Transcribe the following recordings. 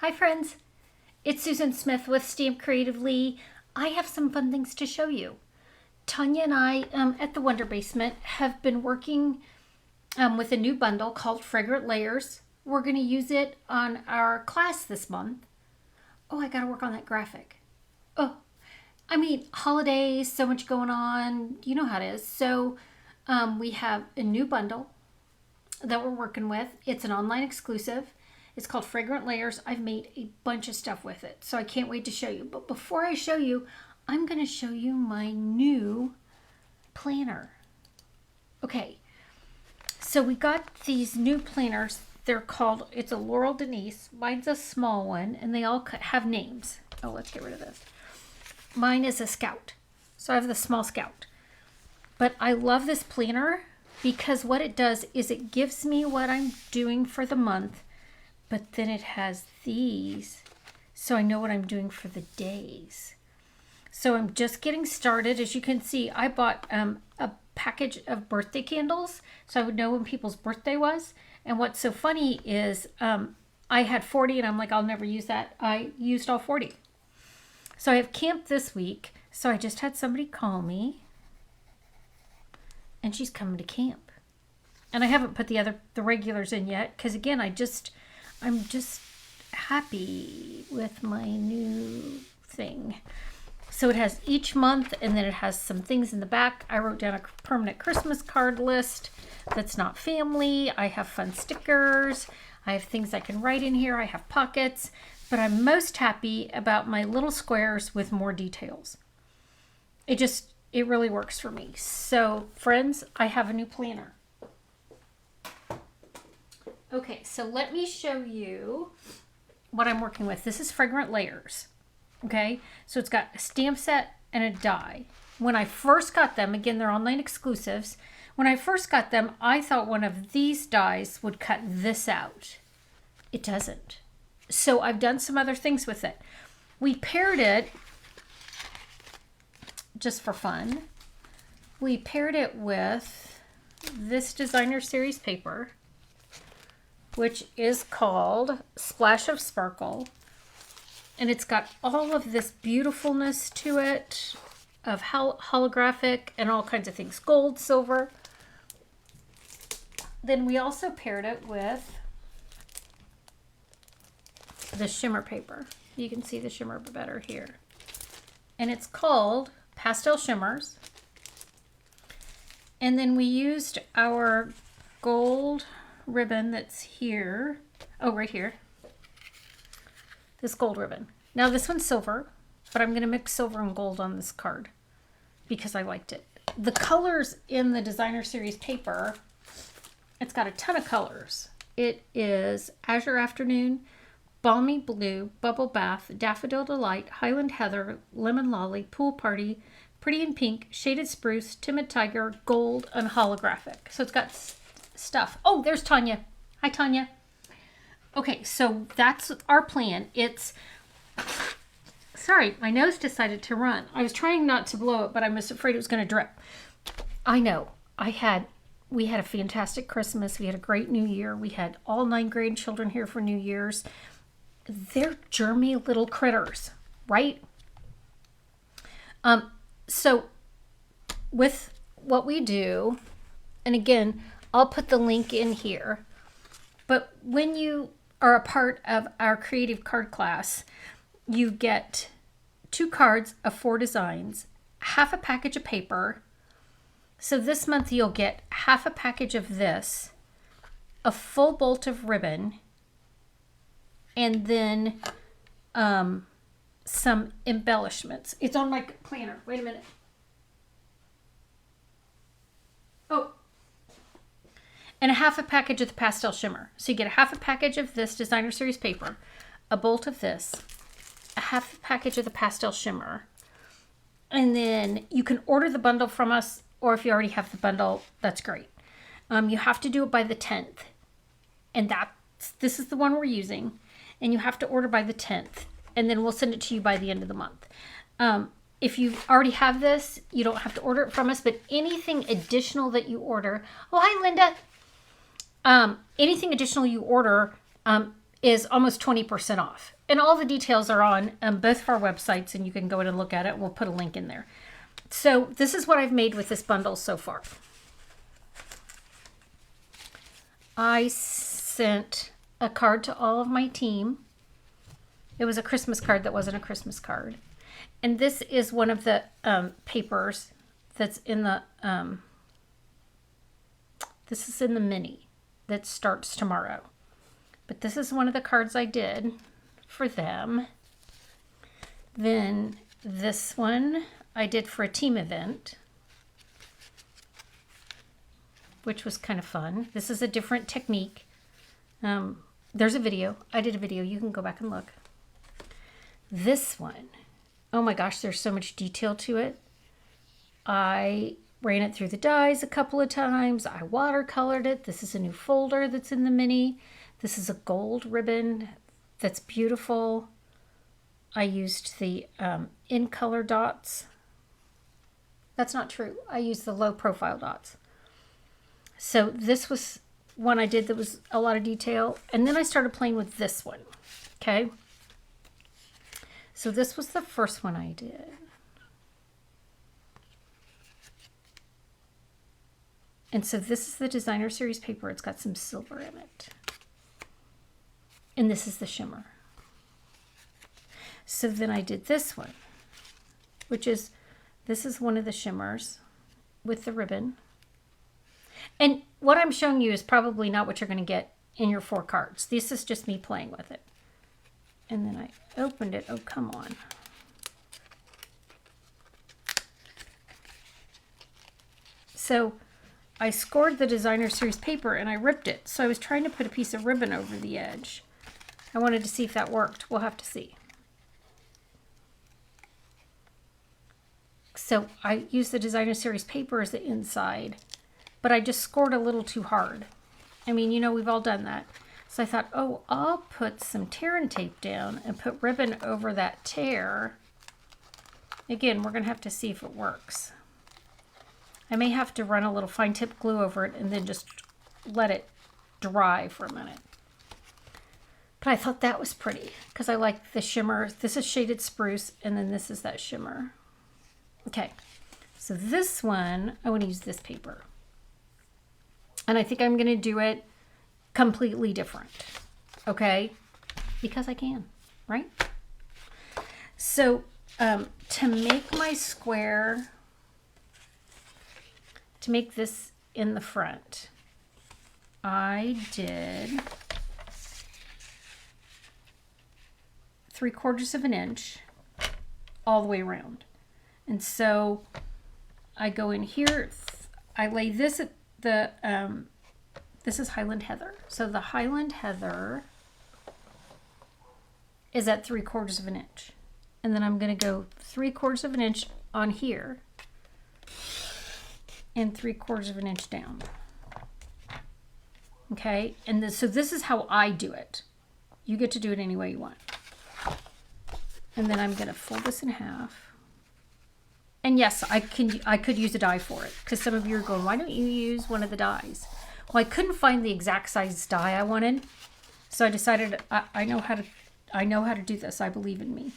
Hi friends, it's Susan Smith with StampCreatively. I have some fun things to show you. Tanya and I at the Wonder Basement have been working with a new bundle called Fragrant Layers. We're going to use it on our class this month. Oh, I got to work on that graphic. Oh, I mean, holidays, so much going on. You know how it is. So we have a new bundle that we're working with. It's an online exclusive. It's called Fragrant Layers. I've made a bunch of stuff with it, so I can't wait to show you. But before I show you, I'm going to show you my new planner. Okay, so we got these new planners. They're called, it's a Laurel Denise. Mine's a small one, and they all have names. Oh, let's get rid of this. Mine is a Scout, so I have the small Scout. But I love this planner because what it does is it gives me what I'm doing for the month, but then it has these, so I know what I'm doing for the days. So I'm just getting started. As you can see, I bought a package of birthday candles, so I would know when people's birthday was. And what's so funny is I had 40, and I'm like, I'll never use that. I used all 40. So I have camp this week, so I just had somebody call me, and she's coming to camp. And I haven't put the regulars in yet, because again, I'm just happy with my new thing. So it has each month, and then it has some things in the back. I wrote down a permanent Christmas card list that's not family. I have fun stickers. I have things I can write in here. I have pockets, but I'm most happy about my little squares with more details. It really works for me. So friends, I have a new planner. Okay, so let me show you what I'm working with. This is Fragrant Layers. Okay, so it's got a stamp set and a die. When I first got them, again, they're online exclusives. When I first got them, I thought one of these dies would cut this out. It doesn't. So I've done some other things with it. We paired it, just for fun, we paired it with this designer series paper, which is called Splash of Sparkle. And it's got all of this beautifulness to it of holographic and all kinds of things. Gold, silver. Then we also paired it with the shimmer paper. You can see the shimmer better here. And it's called Pastel Shimmers. And then we used our gold ribbon that's here. Oh, right here. This gold ribbon. Now this one's silver, but I'm going to mix silver and gold on this card because I liked it. The colors in the designer series paper, it's got a ton of colors. It is Azure Afternoon, Balmy Blue, Bubble Bath, Daffodil Delight, Highland Heather, Lemon Lolly, Pool Party, Pretty in Pink, Shaded Spruce, Timid Tiger, Gold, and Holographic. So it's got stuff. Oh, there's Tanya. Hi, Tanya. Okay, so that's our plan. Sorry, my nose decided to run. I was trying not to blow it, but I was afraid it was going to drip. I know. We had a fantastic Christmas. We had a great New Year. We had all 9 grandchildren here for New Year's. They're germy little critters, right? So with what we do, and again, I'll put the link in here, but when you are a part of our creative card class, you get 2 cards of 4 designs, half a package of paper. So this month you'll get half a package of this, a full bolt of ribbon, and then some embellishments. It's on my planner. Wait a minute. Oh. And a half a package of the pastel shimmer. So you get a half a package of this designer series paper, a bolt of this, a half a package of the pastel shimmer, and then you can order the bundle from us, or if you already have the bundle, that's great. You have to do it by the 10th, and this is the one we're using, and you have to order by the 10th, and then we'll send it to you by the end of the month. If you already have this, you don't have to order it from us, but anything additional that you order, oh, hi, Linda. Anything additional you order, is almost 20% off. And all the details are on both of our websites, and you can go in and look at it. We'll put a link in there. So this is what I've made with this bundle so far. I sent a card to all of my team. It was a Christmas card that wasn't a Christmas card. And this is one of the papers that's in the, this is in the mini that starts tomorrow. But this is one of the cards I did for them. Then this one I did for a team event, which was kind of fun. This is a different technique. There's a video. I did a video. You can go back and look. This one, oh my gosh, there's so much detail to it. I ran it through the dies a couple of times. I watercolored it. This is a new folder that's in the mini. This is a gold ribbon that's beautiful. I used the in color dots. That's not true. I used the low profile dots. So this was one I did that was a lot of detail. And then I started playing with this one. Okay. So this was the first one I did. And so this is the designer series paper. It's got some silver in it. And this is the shimmer. So then I did this one, which is, this is one of the shimmers with the ribbon. And what I'm showing you is probably not what you're going to get in your 4 cards. This is just me playing with it. And then I opened it. Oh, come on. So I scored the designer series paper and I ripped it. So I was trying to put a piece of ribbon over the edge. I wanted to see if that worked. We'll have to see. So I used the designer series paper as the inside, but I just scored a little too hard. I mean, you know, we've all done that. So I thought, oh, I'll put some tear and tape down and put ribbon over that tear. Again, we're going to have to see if it works. I may have to run a little fine tip glue over it and then just let it dry for a minute. But I thought that was pretty because I like the shimmer. This is shaded spruce and then this is that shimmer. Okay, so this one, I want to use this paper. And I think I'm going to do it completely different, okay? Because I can, right? So to make my square, to make this in the front, I did 3/4 of an inch all the way around. And so I go in here, I lay this at the, this is Highland Heather. So the Highland Heather is at 3/4 of an inch. And then I'm going to go 3/4 of an inch on here and 3/4 of an inch down. Okay. And this, so this is how I do it. You get to do it any way you want. And then I'm going to fold this in half. And yes, I could use a die for it because some of you are going, why don't you use one of the dies? Well, I couldn't find the exact size die I wanted, so I decided I know how to do this. I believe in me.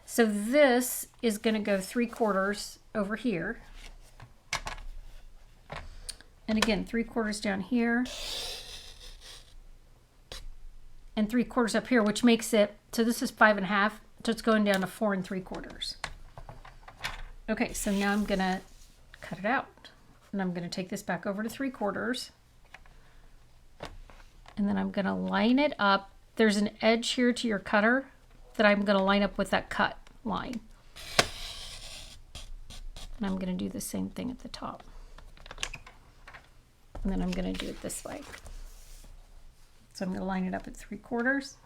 So this is going to go 3/4 over here, and again 3/4 down here, and 3/4 up here, which makes it so this is 5 1/2, so it's going down to 4 3/4. Okay, so now I'm going to cut it out. And I'm going to take this back over to 3/4. And then I'm going to line it up. There's an edge here to your cutter that I'm going to line up with that cut line. And I'm going to do the same thing at the top. And then I'm going to do it this way. So I'm going to line it up at 3/4.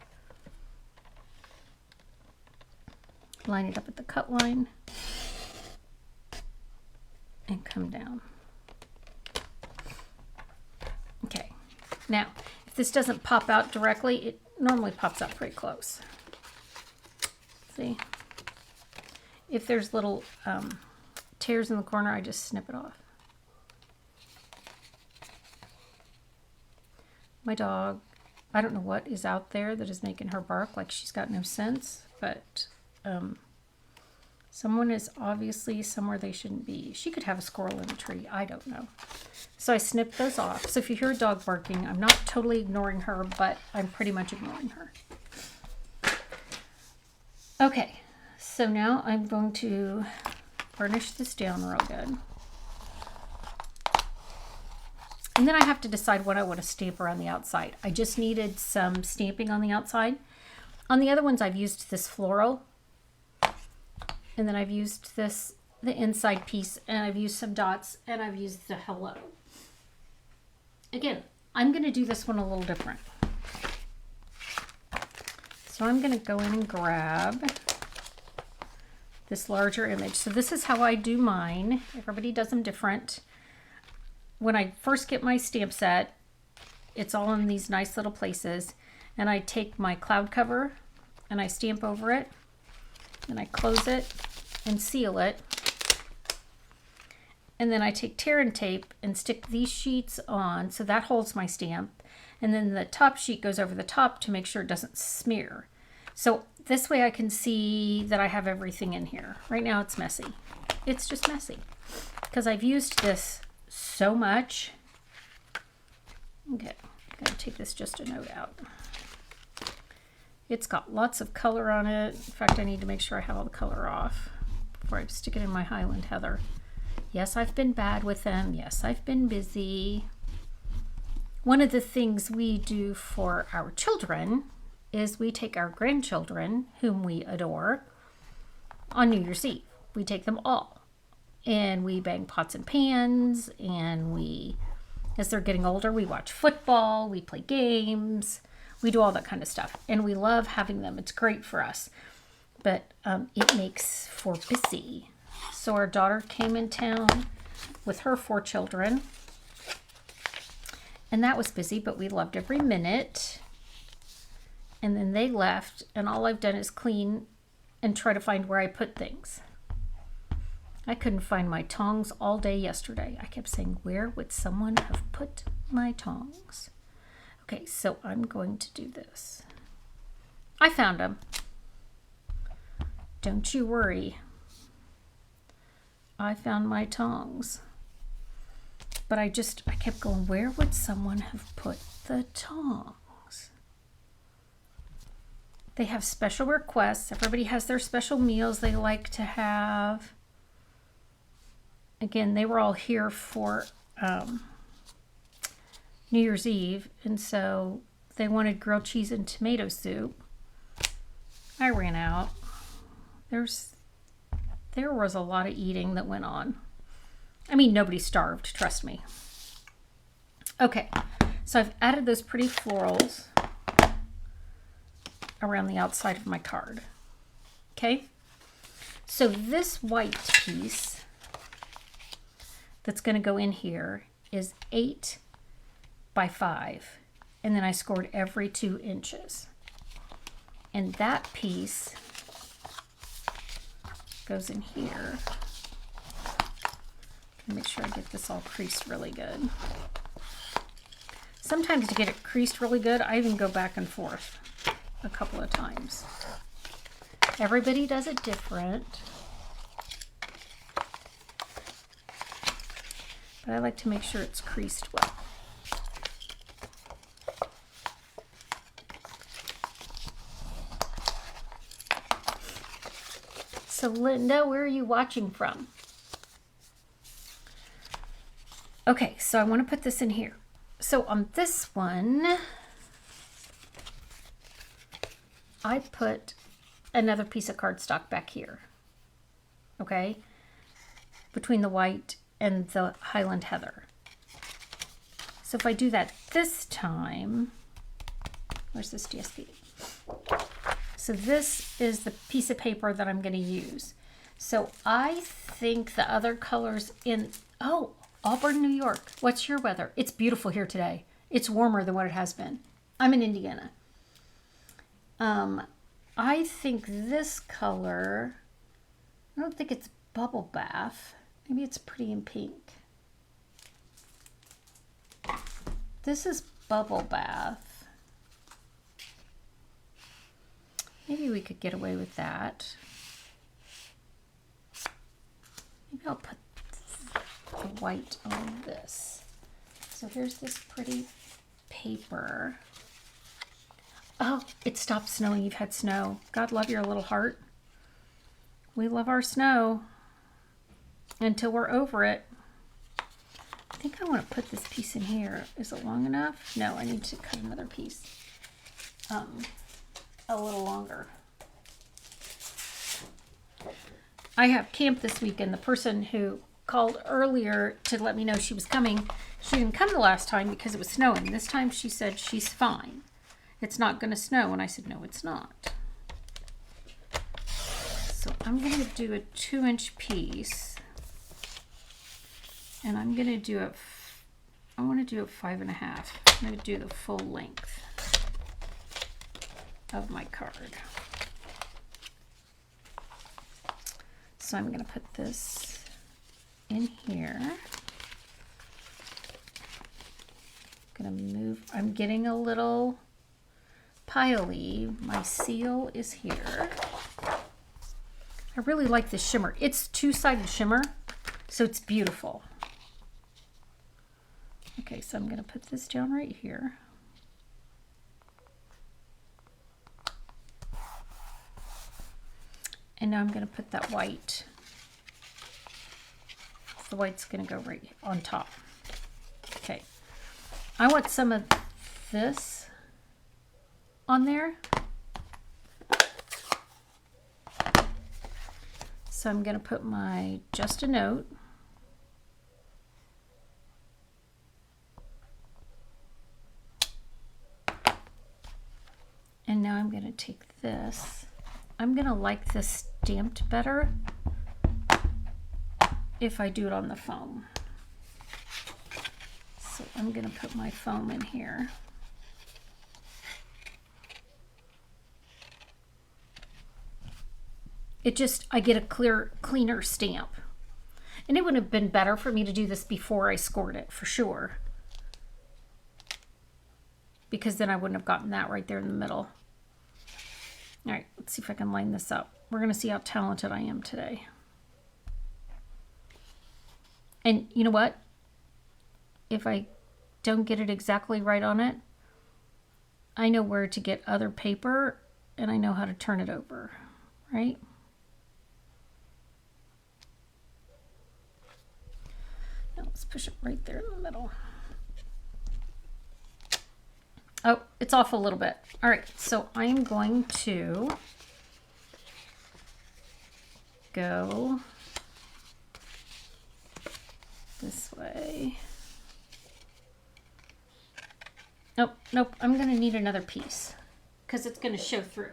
Line it up at the cut line. And come down. Okay, now if this doesn't pop out directly, it normally pops out pretty close. See, if there's little tears in the corner, I just snip it off. My dog I don't know what is out there that is making her bark like she's got no sense, but someone is obviously somewhere they shouldn't be. She could have a squirrel in a tree. I don't know. So I snipped those off. So if you hear a dog barking, I'm not totally ignoring her, but I'm pretty much ignoring her. Okay, so now I'm going to burnish this down real good. And then I have to decide what I want to stamp around the outside. I just needed some stamping on the outside. On the other ones, I've used this floral. And then I've used this, the inside piece, and I've used some dots, and I've used the hello. Again, I'm going to do this one a little different. So I'm going to go in and grab this larger image. So this is how I do mine. Everybody does them different. When I first get my stamp set, it's all in these nice little places. And I take my cloud cover and I stamp over it. And I close it and seal it. And then I take tear and tape and stick these sheets on so that holds my stamp. And then the top sheet goes over the top to make sure it doesn't smear. So this way I can see that I have everything in here. Right now it's messy. It's just messy because I've used this so much. Okay, I'm gonna take this just a note out. It's got lots of color on it. In fact, I need to make sure I have all the color off before I stick it in my Highland Heather. Yes, I've been bad with them. Yes, I've been busy. One of the things we do for our children is we take our grandchildren, whom we adore, on New Year's Eve. We take them all. And we bang pots and pans, and we, as they're getting older, we watch football, we play games, we do all that kind of stuff. And we love having them. It's great for us. But it makes for busy. So our daughter came in town with her 4 children. And that was busy, but we loved every minute. And then they left, and all I've done is clean and try to find where I put things. I couldn't find my tongs all day yesterday. I kept saying, where would someone have put my tongs? Okay, so I'm going to do this. I found them. Don't you worry. I found my tongs. But I kept going, where would someone have put the tongs? They have special requests. Everybody has their special meals they like to have. Again, they were all here for New Year's Eve, and so they wanted grilled cheese and tomato soup. I ran out. There was a lot of eating that went on. I mean, nobody starved, trust me. Okay, so I've added those pretty florals around the outside of my card. Okay, so this white piece that's going to go in here is 8 by 5, and then I scored every 2 inches. And that piece goes in here. Make sure I get this all creased really good. Sometimes to get it creased really good, I even go back and forth a couple of times. Everybody does it different. But I like to make sure it's creased well. So Linda, where are you watching from? Okay, so I want to put this in here. So on this one, I put another piece of cardstock back here. Okay, between the white and the Highland Heather. So if I do that this time, where's this DSP? So this is the piece of paper that I'm going to use. So I think the other colors in, oh, Auburn, New York. What's your weather? It's beautiful here today. It's warmer than what it has been. I'm in Indiana. I think this color, I don't think it's Bubble Bath. Maybe it's Pretty in Pink. This is Bubble Bath. Maybe we could get away with that. Maybe I'll put the white on this. So here's this pretty paper. Oh, it stopped snowing. You've had snow. God love your little heart. We love our snow until we're over it. I think I want to put this piece in here. Is it long enough? No, I need to cut another piece a little longer. I have camp this weekend. The person who called earlier to let me know she was coming, she didn't come the last time because it was snowing. This time she said she's fine. It's not going to snow. And I said, no, it's not. So I'm going to do a 2-inch piece. And I'm going to do it, I want to do it 5.5. I'm going to do the full length of my card. So I'm going to put this in here. Gonna move. I'm getting a little piley. My seal is here. I really like this shimmer. It's 2-sided shimmer, so it's beautiful. Okay, so I'm gonna put this down right here. And now I'm gonna put that white. The white's gonna go right on top. Okay. I want some of this on there. So I'm going to put my Just a Note. And now I'm going to take this. I'm going to like this stamped better if I do it on the foam. So I'm going to put my foam in here. It just, I get a cleaner stamp. And it would have been better for me to do this before I scored it, for sure. Because then I wouldn't have gotten that right there in the middle. All right, let's see if I can line this up. We're going to see how talented I am today. And you know what? If I don't get it exactly right on it, I know where to get other paper and I know how to turn it over, right? Now let's push it right there in the middle. Oh, it's off a little bit. All right, so I'm going to go this way. Nope, I'm gonna need another piece because it's gonna show through.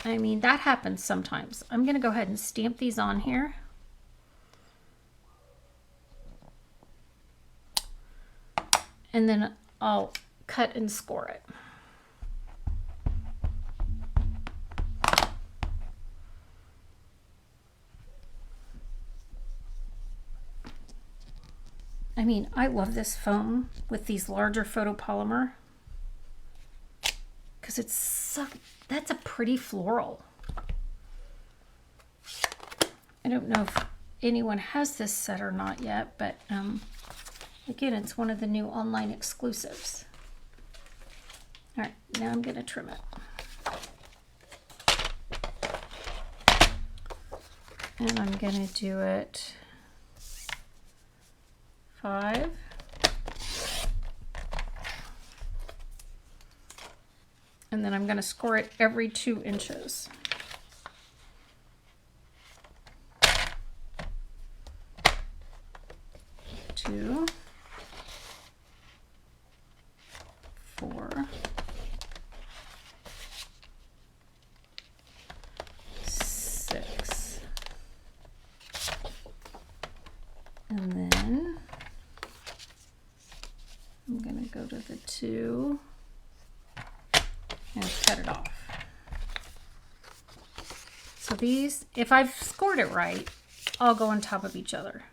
I mean, that happens sometimes. I'm gonna go ahead and stamp these on here. And then I'll cut and score it. I mean, I love this foam with these larger photopolymer because it's so, that's a pretty floral. I don't know if anyone has this set or not yet, but again, it's one of the new online exclusives. All right, now I'm going to trim it. And I'm going to do it 5. And then I'm going to score it every 2 inches. 2, 4, 6, and then I'm going to go to the 2 and cut it off. So these, if I've scored it right, I'll go on top of each other.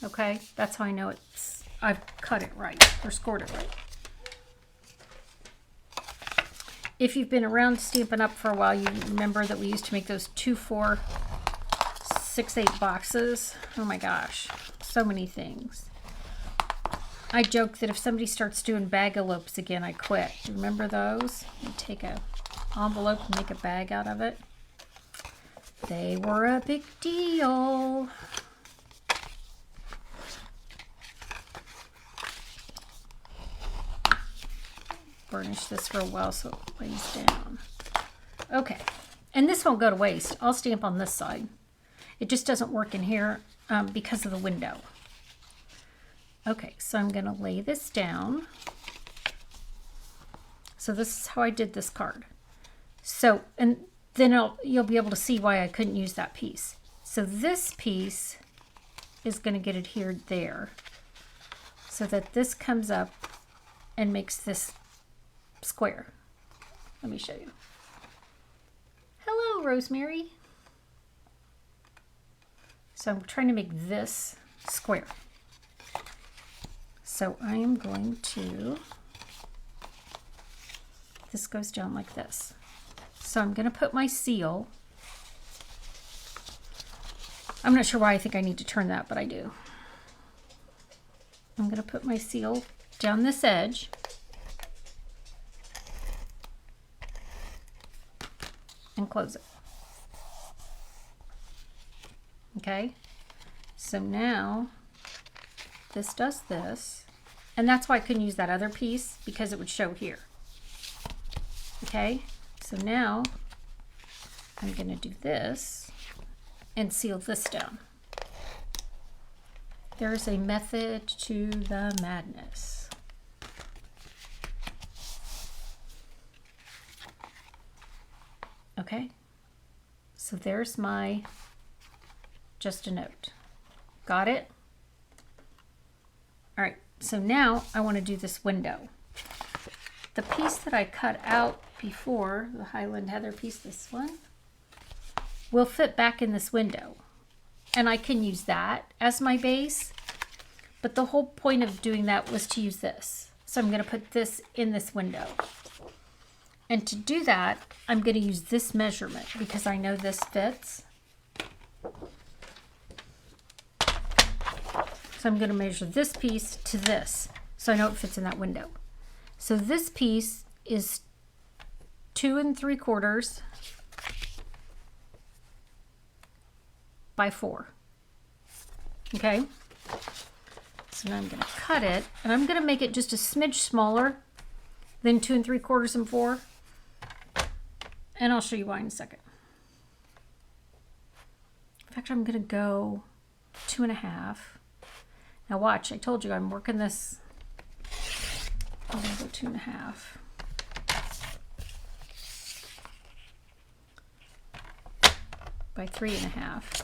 Okay, that's how I know I've cut it right or scored it right. If you've been around Stampin' Up! For a while, you remember that we used to make those 2, 4, 6, 8 boxes. Oh my gosh, so many things. I joke that if somebody starts doing bag-elopes again, I quit. Remember those? You take a envelope and make a bag out of it. They were a big deal. Burnish this real well so it lays down. Okay, and this won't go to waste. I'll stamp on this side. It just doesn't work in here because of the window. Okay, so I'm going to lay this down. So this is how I did this card. So, and then you'll be able to see why I couldn't use that piece. So this piece is going to get adhered there so that this comes up and makes this square. Let me show you. Hello, Rosemary. So I'm trying to make this square. So I am going to, this goes down like this. So I'm going to put my seal. I'm not sure why I think I need to turn that, but I do. I'm going to put my seal down this edge. And close it. Okay, so now this does this, and that's why I couldn't use that other piece, because it would show here. Okay, so now I'm going to do this and seal this down. There's a method to the madness. Okay, so there's my just a note. Got it? All right, so now I want to do this window. The piece that I cut out before, the Highland Heather piece, this one, will fit back in this window. And I can use that as my base, but the whole point of doing that was to use this. So I'm going to put this in this window. And to do that, I'm going to use this measurement because I know this fits. So I'm going to measure this piece to this, so I know it fits in that window. So this piece is 2 3/4 by 4. Okay. So now I'm going to cut it, and I'm going to make it just a smidge smaller than 2 3/4 and 4. And I'll show you why in a second. In fact, I'm going to go 2 1/2. Now watch, I told you I'm working this. I'm going to go 2 1/2. By 3 1/2.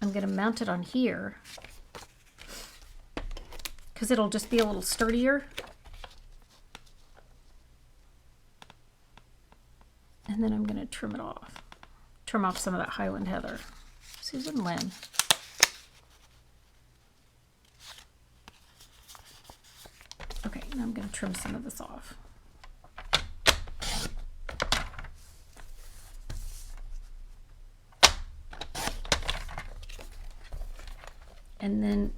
I'm going to mount it on here because it'll just be a little sturdier. And then I'm going to trim it off. Trim off some of that Highland Heather. Susan Lynn. Okay, now I'm going to trim some of this off. And then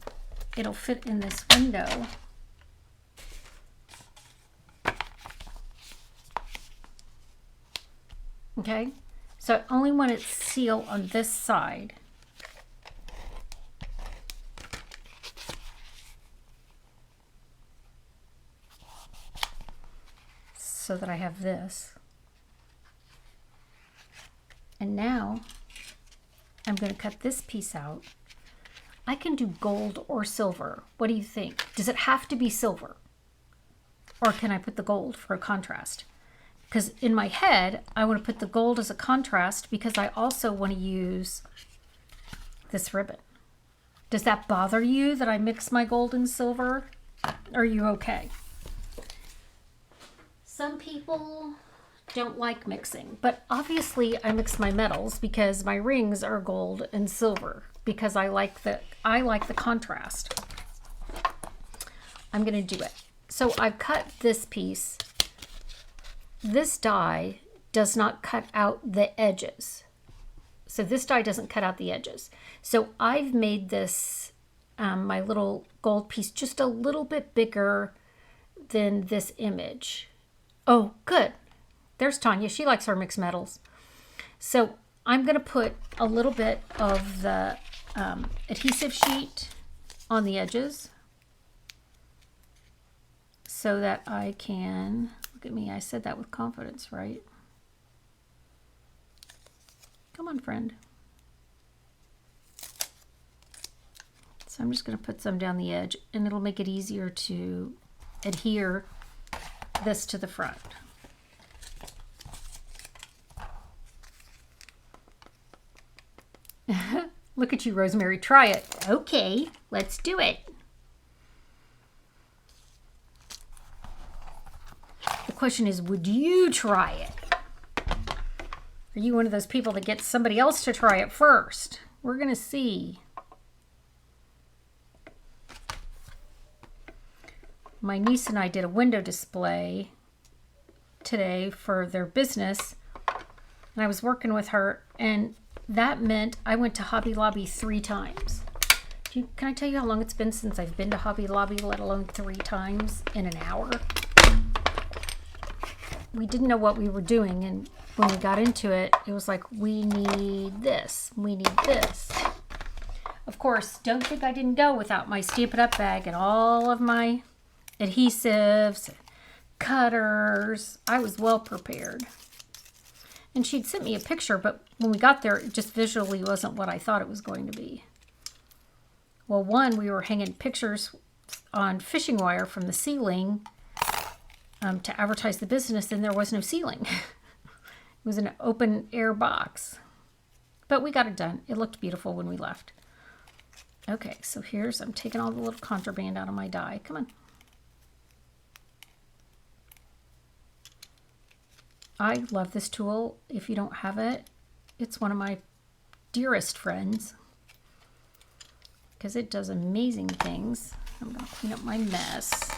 it'll fit in this window. Okay, so I only want it sealed on this side. So that I have this. And now I'm going to cut this piece out. I can do gold or silver. What do you think? Does it have to be silver? Or can I put the gold for a contrast? Because in my head, I want to put the gold as a contrast because I also want to use this ribbon. Does that bother you that I mix my gold and silver? Are you okay? Some people don't like mixing, but obviously I mix my metals because my rings are gold and silver because I like the contrast. I'm going to do it. So I've cut this piece. This die does not cut out the edges. So this die doesn't cut out the edges. So I've made this, my little gold piece, just a little bit bigger than this image. Oh, good. There's Tanya. She likes her mixed metals. So I'm going to put a little bit of the adhesive sheet on the edges so that I can, look at me, I said that with confidence, right? Come on, friend. So I'm just going to put some down the edge, and it'll make it easier to adhere this to the front. Look at you, Rosemary. Try it. Okay, let's do it. The question is, would you try it? Are you one of those people that gets somebody else to try it first? We're going to see. My niece and I did a window display today for their business, and I was working with her, and that meant I went to Hobby Lobby 3 times. Can I tell you how long it's been since I've been to Hobby Lobby, let alone 3 times in an hour? We didn't know what we were doing, and when we got into it, it was like, we need this, we need this. Of course, don't think I didn't go without my Stampin' Up! Bag and all of my adhesives, cutters. I was well prepared. And she'd sent me a picture, but when we got there, it just visually wasn't what I thought it was going to be. Well, one, we were hanging pictures on fishing wire from the ceiling to advertise the business, and there was no ceiling. It was an open air box. But we got it done. It looked beautiful when we left. Okay, so here's, I'm taking all the little contraband out of my die. Come on. I love this tool. If you don't have it, it's one of my dearest friends because it does amazing things. I'm going to clean up my mess.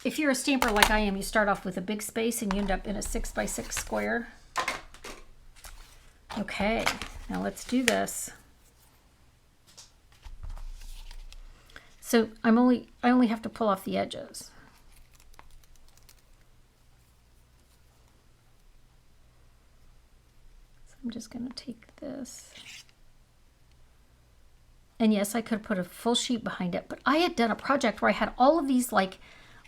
If you're a stamper like I am, you start off with a big space and you end up in a 6x6 square. Okay, now let's do this. So I only have to pull off the edges. So I'm just going to take this. And yes, I could put a full sheet behind it, but I had done a project where I had all of these like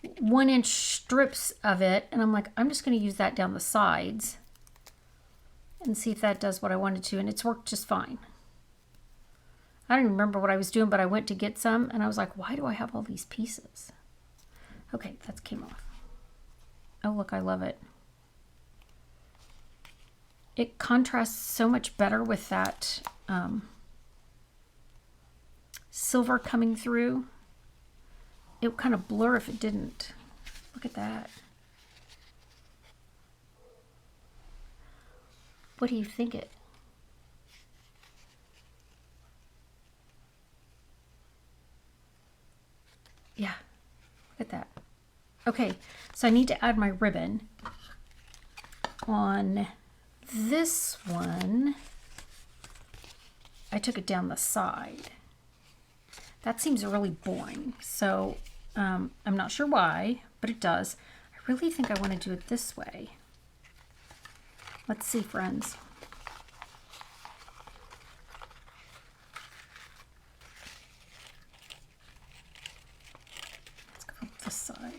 1-inch strips of it, and I'm like, I'm just going to use that down the sides and see if that does what I wanted to, and it's worked just fine. I don't even remember what I was doing, but I went to get some, and I was like, why do I have all these pieces? Okay, that came off. Oh, look, I love it. It contrasts so much better with that silver coming through. It would kind of blur if it didn't. Look at that. What do you think it? Yeah, look at that. Okay, so I need to add my ribbon. On this one, I took it down the side. That seems really boring, so I'm not sure why, but it does. I really think I want to do it this way. Let's see, friends. Let's go up this side.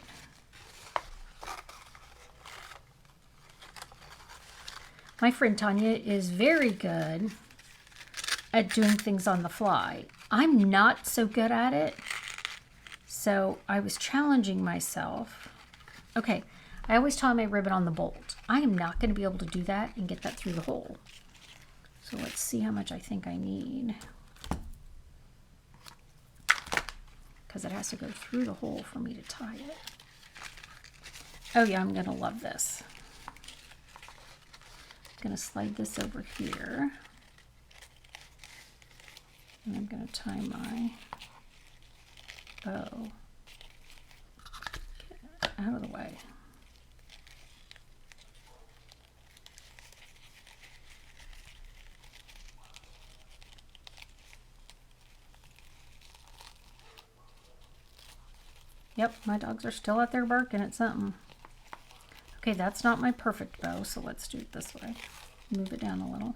My friend Tanya is very good at doing things on the fly. I'm not so good at it, so I was challenging myself. Okay, I always tie my ribbon on the bolt. I am not going to be able to do that and get that through the hole. So let's see how much I think I need, because it has to go through the hole for me to tie it. Oh yeah, I'm going to love this. I'm going to slide this over here. And I'm going to tie my bow. Get out of the way. Yep, my dogs are still out there barking at something. Okay, that's not my perfect bow, so let's do it this way. Move it down a little.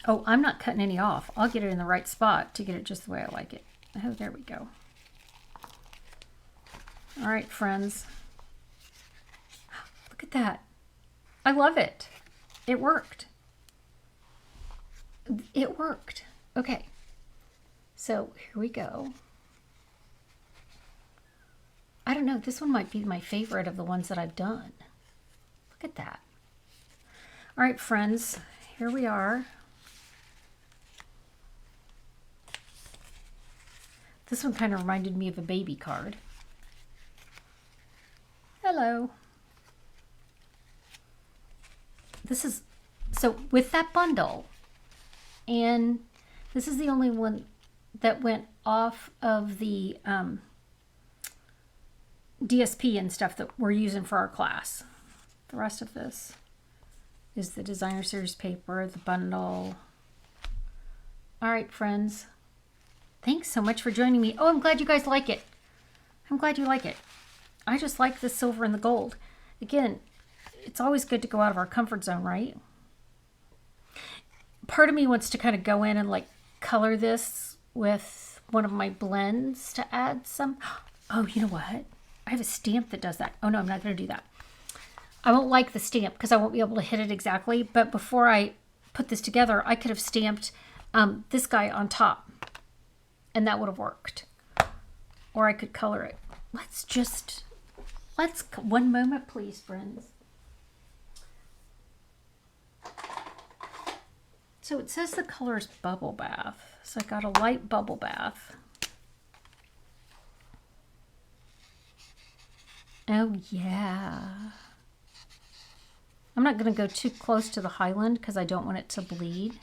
Oh, I'm not cutting any off. I'll get it in the right spot to get it just the way I like it. Oh, there we go. All right, friends. Look at that. I love it. It worked. It worked. Okay. So here we go. I don't know, this one might be my favorite of the ones that I've done. Look at that. All right, friends, here we are. This one kind of reminded me of a baby card. Hello. This is, so with that bundle, and this is the only one that went off of the DSP and stuff that we're using for our class. The rest of this is the designer series paper, the bundle. All right, friends. Thanks so much for joining me. Oh, I'm glad you guys like it. I'm glad you like it. I just like the silver and the gold. Again, it's always good to go out of our comfort zone, right? Part of me wants to kind of go in and like color this with one of my blends to add some. Oh, you know what? I have a stamp that does that. Oh no, I'm not going to do that. I won't like the stamp because I won't be able to hit it exactly. But before I put this together, I could have stamped this guy on top. And that would have worked. Or I could color it. Let's, one moment please, friends. So it says the color is Bubble Bath. So I got a light Bubble Bath. Oh yeah. I'm not going to go too close to the Highland because I don't want it to bleed.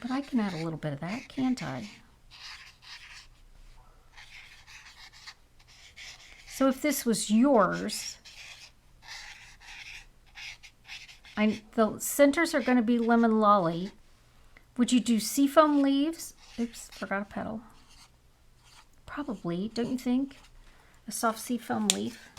But I can add a little bit of that, can't I? So if this was yours, the centers are going to be Lemon Lolly. Would you do seafoam leaves? Oops, forgot a petal. Probably, don't you think? A soft seafoam leaf.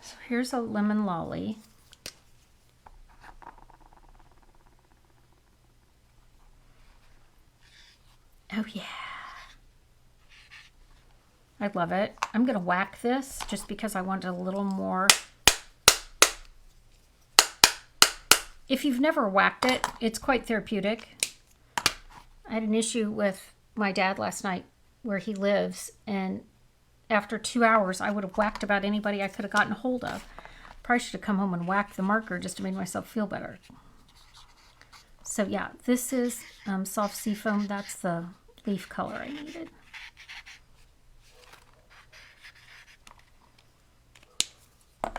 So here's a Lemon Lolly. Oh yeah. I love it. I'm going to whack this just because I want a little more. If you've never whacked it, it's quite therapeutic. I had an issue with my dad last night where he lives, and after 2 hours, I would have whacked about anybody I could have gotten a hold of. Probably should have come home and whacked the marker just to make myself feel better. So yeah, this is soft seafoam. That's the leaf color I needed.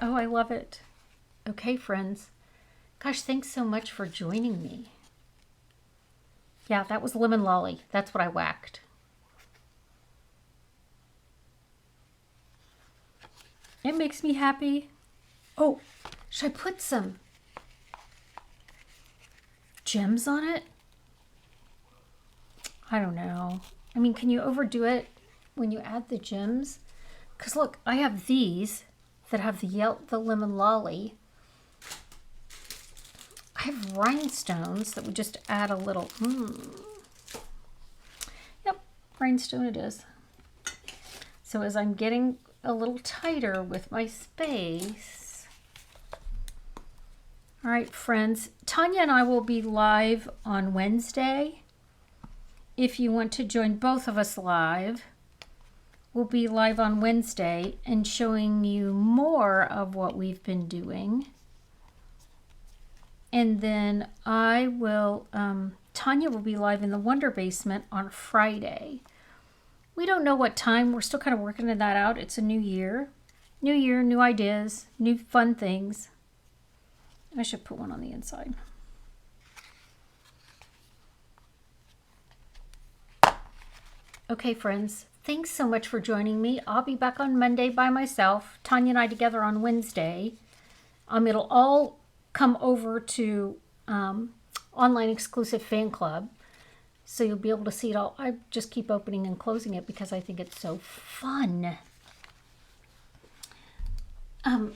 Oh, I love it. Okay, friends. Gosh, thanks so much for joining me. Yeah, that was Lemon Lolly. That's what I whacked. It makes me happy. Oh, should I put some gems on it? I don't know. I mean, can you overdo it when you add the gems? Because look, I have these that have the Lemon Lolly. I have rhinestones that would just add a little, Yep, rhinestone it is. So as I'm getting a little tighter with my space. All right, friends, Tanya and I will be live on Wednesday. If you want to join both of us live, we'll be live on Wednesday and showing you more of what we've been doing. And then I will, Tanya will be live in the Wonder Basement on Friday. We don't know what time. We're still kind of working that out. It's a new year. New year, new ideas, new fun things. I should put one on the inside. Okay, friends. Thanks so much for joining me. I'll be back on Monday by myself. Tanya and I together on Wednesday. It'll all come over to Online Exclusive Fan Club. So you'll be able to see it all. I just keep opening and closing it because I think it's so fun.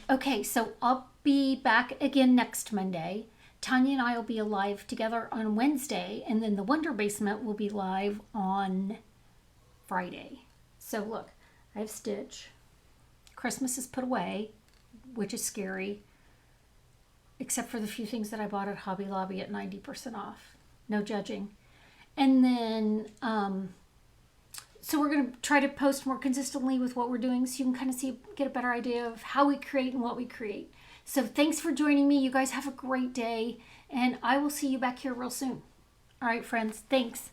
Okay, so I'll be back again next Monday. Tanya and I will be live together on Wednesday, and then the Wonder Basement will be live on Friday. So look, I have Stitch. Christmas is put away, which is scary, except for the few things that I bought at Hobby Lobby at 90% off. No judging. And then, so we're going to try to post more consistently with what we're doing so you can kind of get a better idea of how we create and what we create. So thanks for joining me. You guys have a great day, and I will see you back here real soon. All right, friends. Thanks.